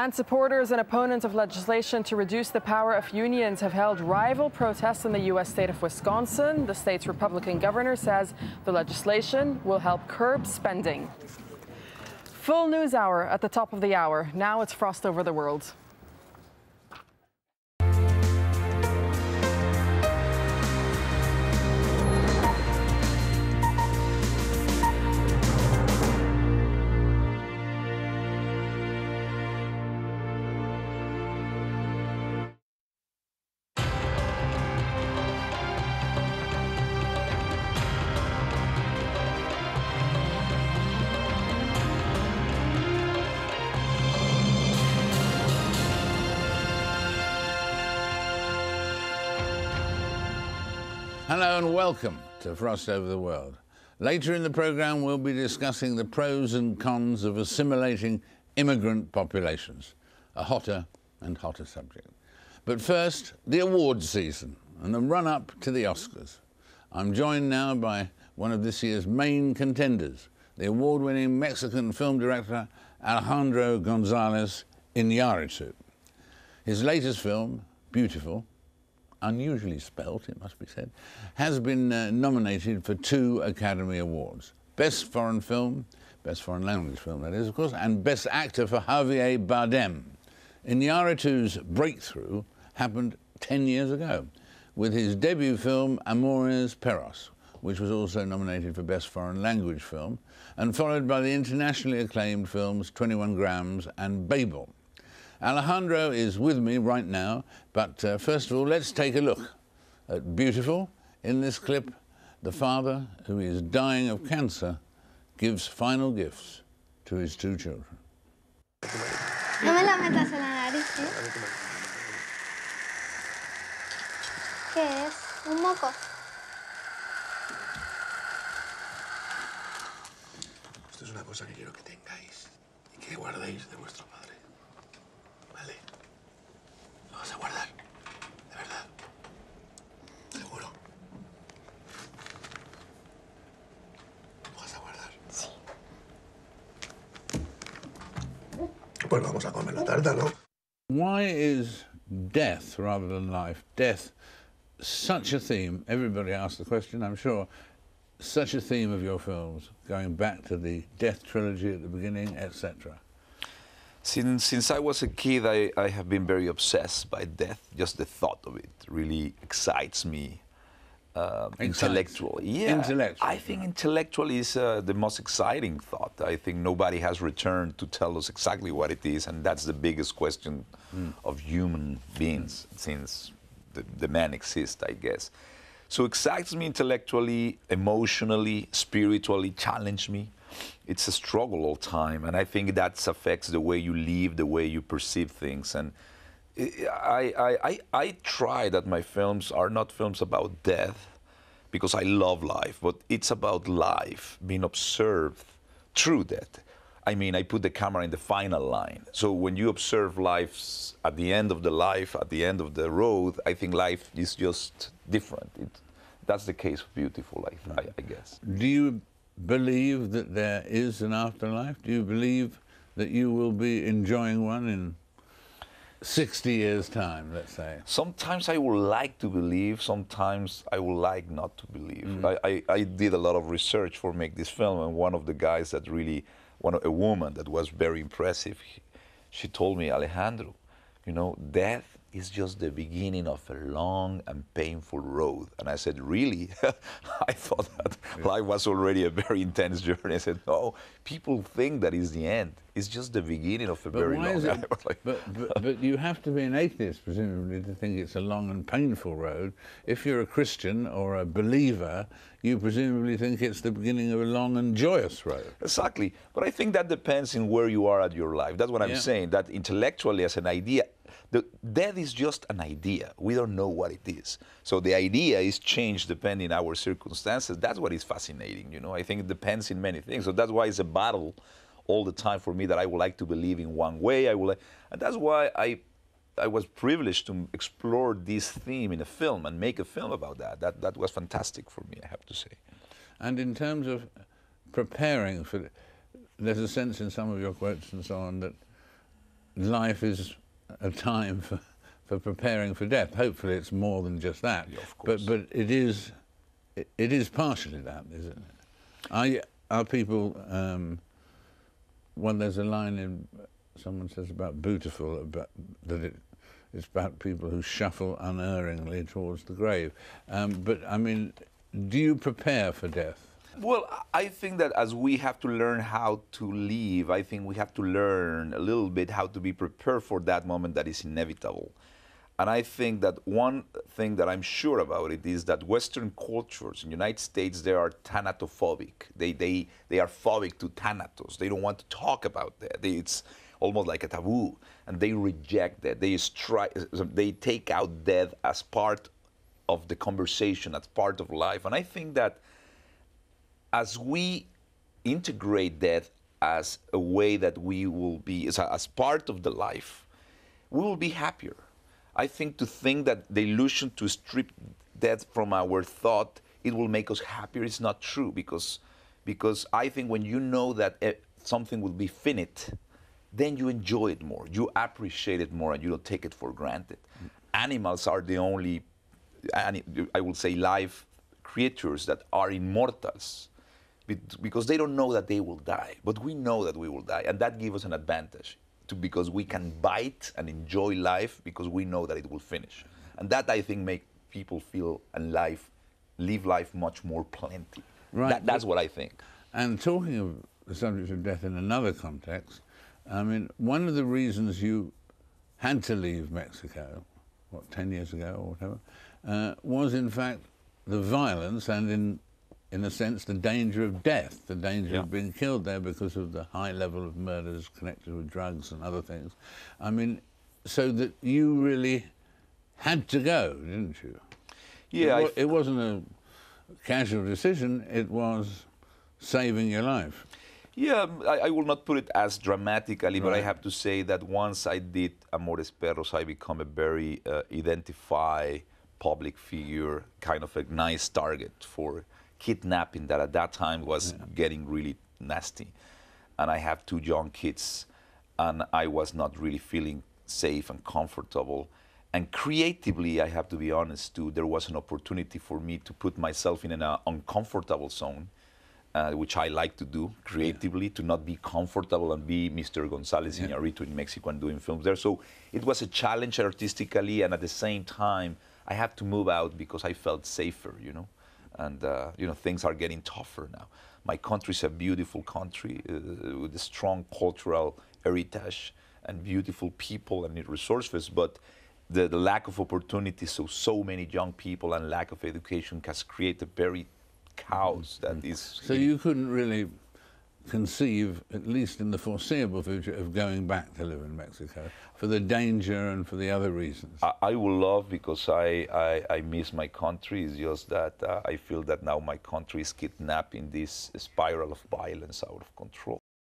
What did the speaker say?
And supporters and opponents of legislation to reduce the power of unions have held rival protests in the U.S. state of Wisconsin. The state's Republican governor says the legislation will help curb spending. Full news hour at the top of the hour. Now it's frost over the world. Hello and welcome to Frost Over the World. Later in the programme we'll be discussing the pros and cons of assimilating immigrant populations, a hotter and hotter subject. But first, the awards season and the run-up to the Oscars. I'm joined now by one of this year's main contenders, the award-winning Mexican film director Alejandro González Iñárritu. His latest film, Beautiful, unusually spelt, it must be said, has been nominated for 2 Academy Awards. Best Foreign Film, Best Foreign Language Film, that is, of course, and Best Actor for Javier Bardem. Iñárritu's breakthrough happened 10 years ago with his debut film, Amores Perros, which was also nominated for Best Foreign Language Film, and followed by the internationally acclaimed films 21 Grams and Babel. Alejandro is with me right now, but first of all, let's take a look at Beautiful. In this clip, the father, who is dying of cancer, gives final gifts to his 2 children. No me la metas en la nariz, ¿eh? ¿Qué es? ¿Un moco? Esto es una cosa que quiero que tengáis y que guardéis de vuestro padre. ¿Vale? Lo vas a guardar, de verdad. ¿Seguro? ¿Lo vas a guardar? Sí. Pues vamos a comer la tarta, ¿no? Why is death rather than life, death, such a theme? Everybody asks the question, I'm sure. Such a theme of your films, going back to the death trilogy at the beginning, etc. Since I was a kid, I have been very obsessed by death. Just the thought of it really excites me intellectually. Yeah, intellectually. I think intellectually is the most exciting thought. I think nobody has returned to tell us exactly what it is, and that's the biggest question of human beings since the man exists, I guess. So it excites me intellectually, emotionally, spiritually, challenge me. It's a struggle all time, and I think that affects the way you live, the way you perceive things. And I try that my films are not films about death, because I love life, but it's about life being observed through death. I mean, I put the camera in the final line. So when you observe life at the end of the life, at the end of the road, I think life is just different. That's the case of Beautiful, I guess. Do you believe that there is an afterlife? Do you believe that you will be enjoying one in 60 years' time, let's say? Sometimes I would like to believe, sometimes I would like not to believe. I did a lot of research for make this film, and one of the guys that really, a woman that was very impressive, she told me, Alejandro, you know, death is just the beginning of a long and painful road. And I said, really? I thought that life was already a very intense journey. I said, no, people think that is the end. It's just the beginning of a very long road. But you have to be an atheist, presumably, to think it's a long and painful road. If you're a Christian or a believer, you presumably think it's the beginning of a long and joyous road. Exactly. But I think that depends on where you are at your life. That's what I'm saying, that intellectually as an idea, death is just an idea. We don't know what it is. So the idea is changed depending on our circumstances. That's what is fascinating, you know. I think it depends in many things. So that's why it's a battle all the time for me, that I would like to believe in one way. And that's why I was privileged to explore this theme in a film and make a film about that. That was fantastic for me, I have to say. And in terms of preparing for, there's a sense in some of your quotes and so on that life is a time for preparing for death. Hopefully it's more than just that. Yeah, of course. But it is partially that, isn't it? Are people, well, there's a line in, someone says about beautiful, about that it's about people who shuffle unerringly towards the grave. But I mean, do you prepare for death? Well, I think that as we have to learn how to live, I think we have to learn a little bit how to be prepared for that moment that is inevitable. And I think that one thing that I'm sure about it is that Western cultures in the United States, they are thanatophobic. They are phobic to thanatos. They don't want to talk about that. It's almost like a taboo, and they reject that. They take out death as part of the conversation, as part of life. And I think that as we integrate death as a way that we will be, as part of the life, we will be happier. I think to think that the illusion to strip death from our thought, it will make us happier, is not true, because I think when you know that something will be finite, then you enjoy it more, you appreciate it more, and you don't take it for granted. Animals are the only, I would say, live creatures that are immortals, because they don't know that they will die, but we know that we will die, and that gives us an advantage, because we can bite and enjoy life because we know that it will finish. And that, I think, make people feel and live life much more plenty. Right. That's what I think. And talking of the subject of death in another context, I mean, one of the reasons you had to leave Mexico, what, 10 years ago or whatever, was in fact the violence and in a sense, the danger of death, the danger of being killed there because of the high level of murders connected with drugs and other things. I mean, so that you really had to go, didn't you? Yeah. It wasn't a casual decision, it was saving your life. Yeah, I will not put it as dramatically, but I have to say that once I did Amores Perros, I become a very identified public figure, kind of a nice target for kidnapping that at that time was getting really nasty. And I have 2 young kids, and I was not really feeling safe and comfortable. And creatively, I have to be honest too, there was an opportunity for me to put myself in an uncomfortable zone, which I like to do creatively, to not be comfortable and be Mr. González Iñárritu in Mexico and doing films there. So it was a challenge artistically, and at the same time, I had to move out because I felt safer, you know. And things are getting tougher now. My country is a beautiful country with a strong cultural heritage and beautiful people and resources, but the lack of opportunities of so many young people and lack of education has created a very chaos that is... So you couldn't really conceive, at least in the foreseeable future, of going back to live in Mexico for the danger and for the other reasons? I will love, because I miss my country. It's just that I feel that now my country is kidnapping this spiral of violence out of control.